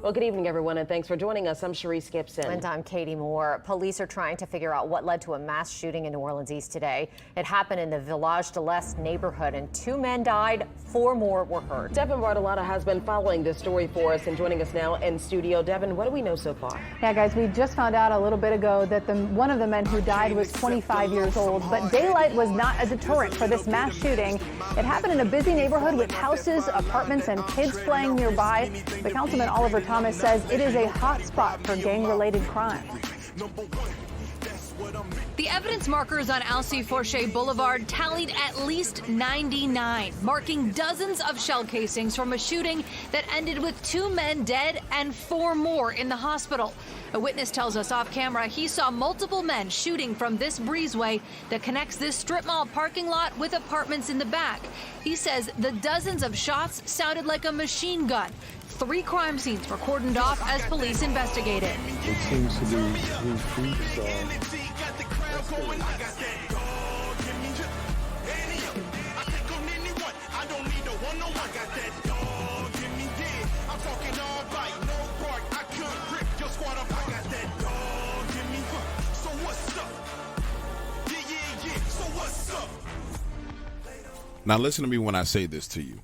Well, good evening, everyone, and thanks for joining us. I'm Sharice Gibson. And I'm Katie Moore. Police are trying to figure out what led to a mass shooting in New Orleans East today. It happened in the Village de l'Est neighborhood, and 2 men died, 4 more were hurt. Devin Bartolotta has been following this story for us and joining us now in studio. Devin, what do we know so far? Yeah, guys, we just found out a little bit ago that one of the men who died was 25 years old, but daylight was not a deterrent for this mass shooting. It happened in a busy neighborhood with houses, apartments, and kids playing nearby. The councilman, Oliver Thomas, says it is a hot spot for gang-related crime. The evidence markers on Alcee Forche Boulevard tallied at least 99, marking dozens of shell casings from a shooting that ended with 2 men dead and 4 more in the hospital. A witness tells us off camera he saw multiple men shooting from this breezeway that connects this strip mall parking lot with apartments in the back. He says the dozens of shots sounded like a machine gun. 3 crime scenes were cordoned off as police investigated. It seems to be these streets Now listen to me when I say this to you.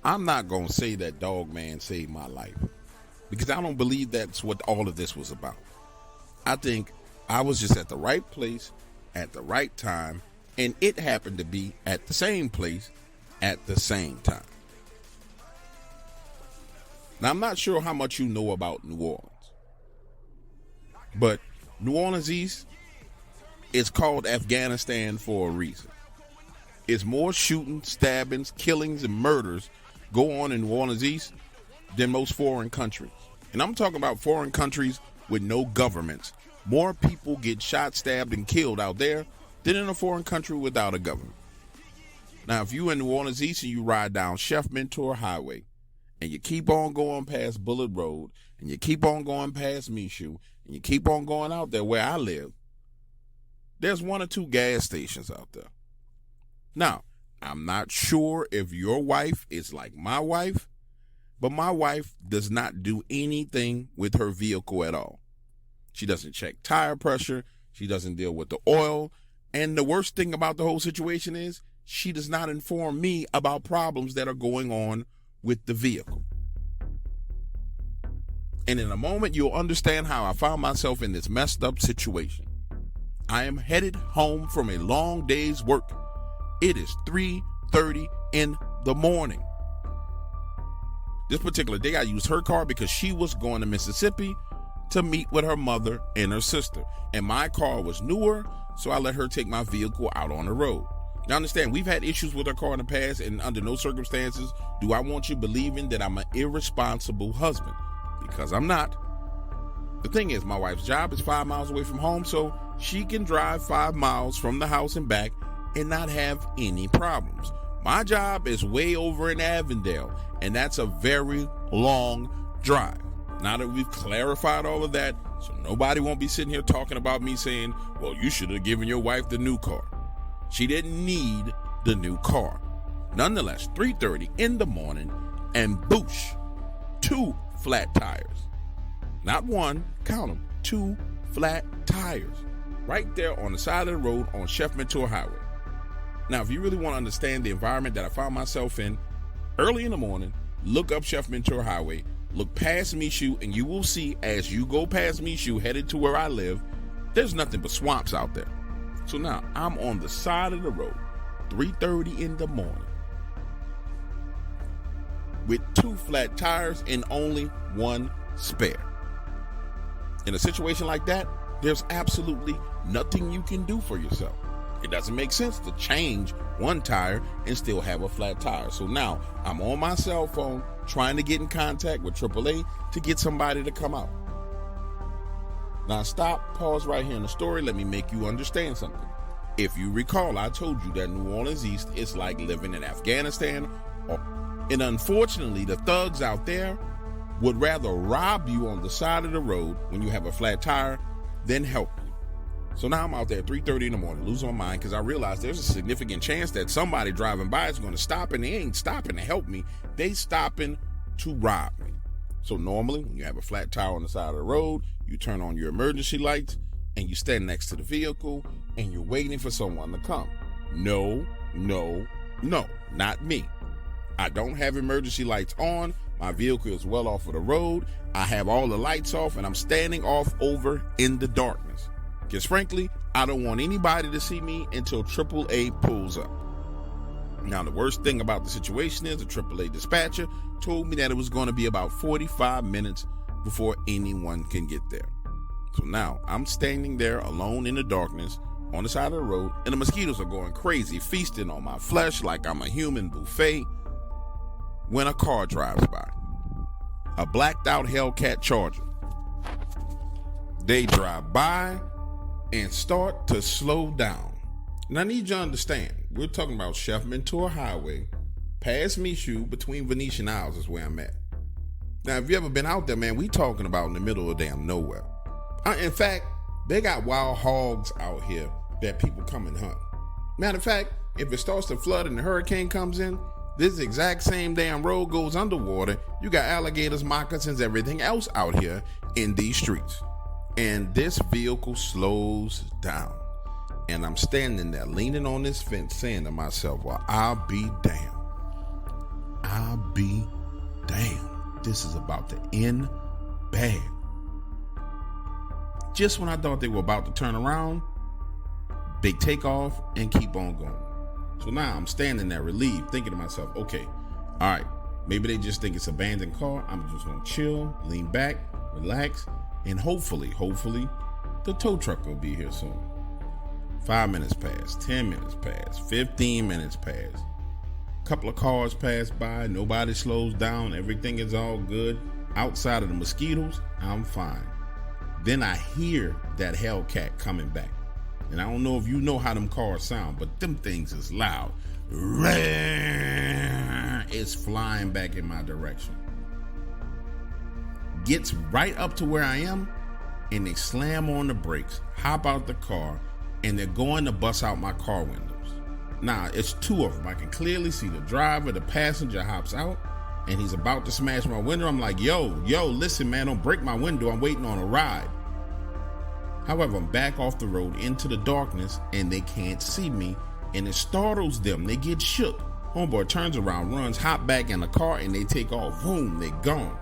I'm not going to say that Dogman saved my life, because I don't believe that's what all of this was about. I think I was just at the right place at the right time, and it happened to be at the same place at the same time. Now, I'm not sure how much you know about New Orleans, but New Orleans East is called Afghanistan for a reason. It's more shooting, stabbings, killings, and murders go on in New Orleans East than most foreign countries. And I'm talking about foreign countries with no governments. More people get shot, stabbed, and killed out there than in a foreign country without a government. Now, if you in New Orleans East and you ride down Chef Mentor Highway and you keep on going past Bullet Road and you keep on going past Michoud and you keep on going out there where I live, there's 1 or 2 gas stations out there. Now, I'm not sure if your wife is like my wife, but my wife does not do anything with her vehicle at all. She doesn't check tire pressure. She doesn't deal with the oil. And the worst thing about the whole situation is she does not inform me about problems that are going on with the vehicle. And in a moment, you'll understand how I found myself in this messed up situation. I am headed home from a long day's work. It is 3:30 in the morning. This particular day, I used her car because she was going to Mississippi to meet with her mother and her sister. And my car was newer, so I let her take my vehicle out on the road. Now understand, we've had issues with our car in the past, and under no circumstances do I want you believing that I'm an irresponsible husband, because I'm not. The thing is, my wife's job is 5 miles away from home, so she can drive 5 miles from the house and back and not have any problems. My job is way over in Avondale, and that's a very long drive. Now that we've clarified all of that, so nobody won't be sitting here talking about me saying, well, you should have given your wife the new car. She didn't need the new car. Nonetheless, 3:30 in the morning, and boosh, 2 flat tires. Not 1, count them, 2 flat tires. Right there on the side of the road on Chef Mentor Highway. Now, if you really want to understand the environment that I found myself in, early in the morning, look up Chef Mentor Highway, look past Michoud, and you will see as you go past Michoud, headed to where I live, there's nothing but swamps out there. So now, I'm on the side of the road, 3:30 in the morning, with 2 flat tires and only 1 spare. In a situation like that, there's absolutely nothing you can do for yourself. It doesn't make sense to change 1 tire and still have a flat tire. So now I'm on my cell phone trying to get in contact with AAA to get somebody to come out. Now stop, pause right here in the story. Let me make you understand something. If you recall, I told you that New Orleans East is like living in Afghanistan. And unfortunately, the thugs out there would rather rob you on the side of the road when you have a flat tire than help you. So now I'm out there at 3:30 in the morning, losing my mind, because I realize there's a significant chance that somebody driving by is going to stop, and they ain't stopping to help me. They stopping to rob me. So normally when you have a flat tire on the side of the road, you turn on your emergency lights and you stand next to the vehicle and you're waiting for someone to come. No, not me. I don't have emergency lights on. My vehicle is well off of the road. I have all the lights off and I'm standing off over in the darkness. Because frankly, I don't want anybody to see me until AAA pulls up. Now, the worst thing about the situation is the AAA dispatcher told me that it was going to be about 45 minutes before anyone can get there. So now I'm standing there alone in the darkness on the side of the road, and the mosquitoes are going crazy, feasting on my flesh like I'm a human buffet, when a car drives by. A blacked out Hellcat Charger. They drive by and start to slow down. And I need you to understand, we're talking about Chef Mentor Highway, past Michoud, between Venetian Isles is where I'm at. Now, if you ever been out there, man, we talking about in the middle of damn nowhere. In fact, they got wild hogs out here that people come and hunt. Matter of fact, if it starts to flood and the hurricane comes in, this exact same damn road goes underwater. You got alligators, moccasins, everything else out here in these streets. And this vehicle slows down. And I'm standing there leaning on this fence saying to myself, well, I'll be damned. I'll be damned. This is about to end bad. Just when I thought they were about to turn around, they take off and keep on going. So now I'm standing there relieved, thinking to myself, okay, all right, maybe they just think it's an abandoned car. I'm just gonna chill, lean back, relax, and hopefully, the tow truck will be here soon. 5 minutes pass, 10 minutes pass, 15 minutes pass. A couple of cars pass by, nobody slows down, everything is all good. Outside of the mosquitoes, I'm fine. Then I hear that Hellcat coming back. And I don't know if you know how them cars sound, but them things is loud. It's flying back in my direction. Gets right up to where I am, and they slam on the brakes, hop out the car, and they're going to bust out my car windows. Now, it's two of them. I can clearly see the driver, the passenger hops out, and he's about to smash my window. I'm like, yo, listen, man, don't break my window. I'm waiting on a ride. However, I'm back off the road into the darkness, and they can't see me, and it startles them. They get shook. Homeboy turns around, runs, hop back in the car, and they take off. Boom, they gone.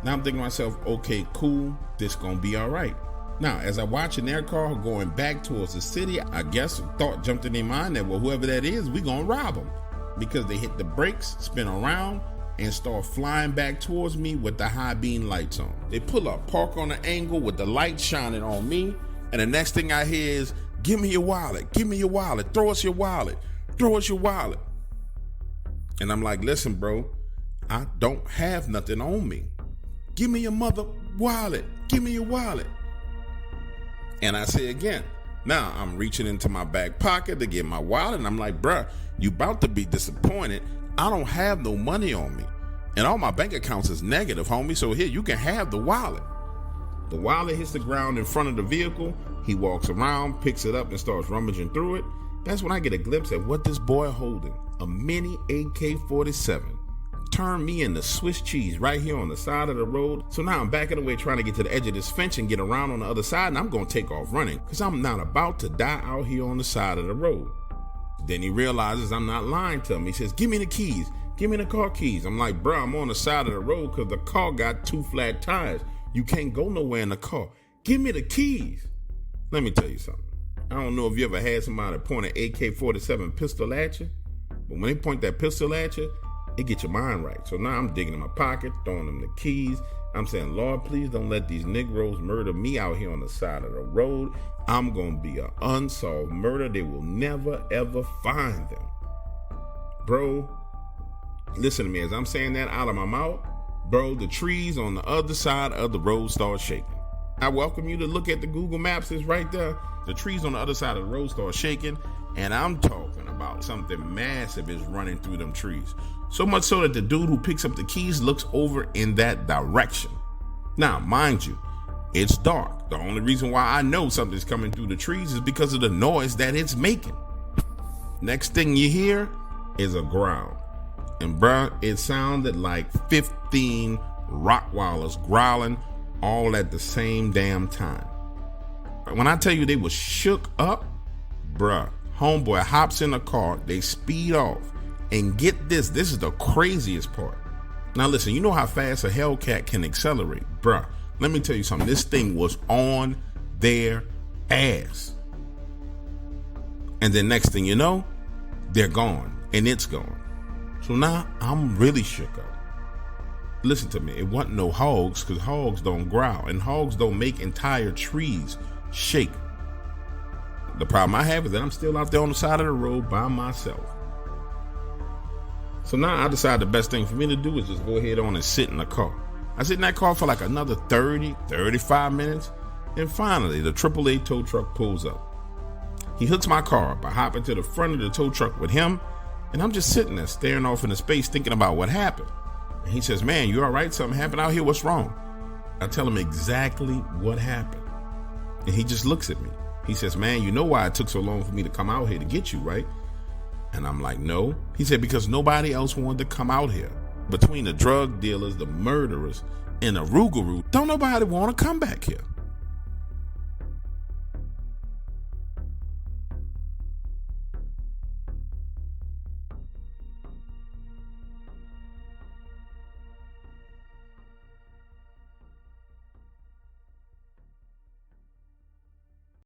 Now I'm thinking to myself, okay, cool, this gonna be all right. Now, as I watch in their car going back towards the city, I guess a thought jumped in their mind that, well, whoever that is, we gonna rob them. Because they hit the brakes, spin around, and start flying back towards me with the high beam lights on. They pull up, park on an angle with the light shining on me, and the next thing I hear is, give me your wallet, throw us your wallet. And I'm like, listen, bro, I don't have nothing on me. Give me your mother wallet, give me your wallet. And I say again, now I'm reaching into my back pocket to get my wallet, and I'm like, bruh, you about to be disappointed. I don't have no money on me. And all my bank accounts is negative, homie. So here, you can have the wallet. The wallet hits the ground in front of the vehicle. He walks around, picks it up, and starts rummaging through it. That's when I get a glimpse at what this boy holding. A mini AK-47. Turn me into Swiss cheese right here on the side of the road. So now I'm backing away trying to get to the edge of this fence and get around on the other side, and I'm going to take off running because I'm not about to die out here on the side of the road. Then he realizes I'm not lying to him. He says, give me the keys. Give me the car keys. I'm like, bro, I'm on the side of the road because the car got 2 flat tires. You can't go nowhere in the car. Give me the keys. Let me tell you something. I don't know if you ever had somebody point an AK-47 pistol at you, but when they point that pistol at you, it gets your mind right. So now I'm digging in my pocket, throwing them the keys. I'm saying, Lord, please don't let these Negroes murder me out here on the side of the road. I'm going to be an unsolved murder. They will never, ever find them. Bro, listen to me. As I'm saying that out of my mouth, bro, the trees on the other side of the road start shaking. I welcome you to look at the Google Maps. It's right there. The trees on the other side of the road start shaking. And I'm talking about something massive is running through them trees. So much so that the dude who picks up the keys looks over in that direction. Now, mind you, it's dark. The only reason why I know something's coming through the trees is because of the noise that it's making. Next thing you hear is a growl. And bruh, it sounded like 15 Rottweilers growling all at the same damn time. When I tell you they was shook up, bruh, homeboy hops in a car, they speed off, and get this is the craziest part. Now listen, you know how fast a Hellcat can accelerate, bruh. Let me tell you something, this thing was on their ass. And then next thing you know, they're gone, and it's gone. So now I'm really shook up. Listen to me, it wasn't no hogs, because hogs don't growl, and hogs don't make entire trees shake. The problem I have is that I'm still out there on the side of the road by myself. So now I decided the best thing for me to do is just go ahead on and sit in the car. I sit in that car for like another 30, 35 minutes, and finally the AAA tow truck pulls up. He hooks my car up. I hop into the front of the tow truck with him, and I'm just sitting there staring off into space thinking about what happened. And he says, man, you all right? Something happened out here. What's wrong? I tell him exactly what happened. And he just looks at me. He says, man, you know why it took so long for me to come out here to get you, right? And I'm like, no. He said, because nobody else wanted to come out here. Between the drug dealers, the murderers, and the rougarou, don't nobody want to come back here.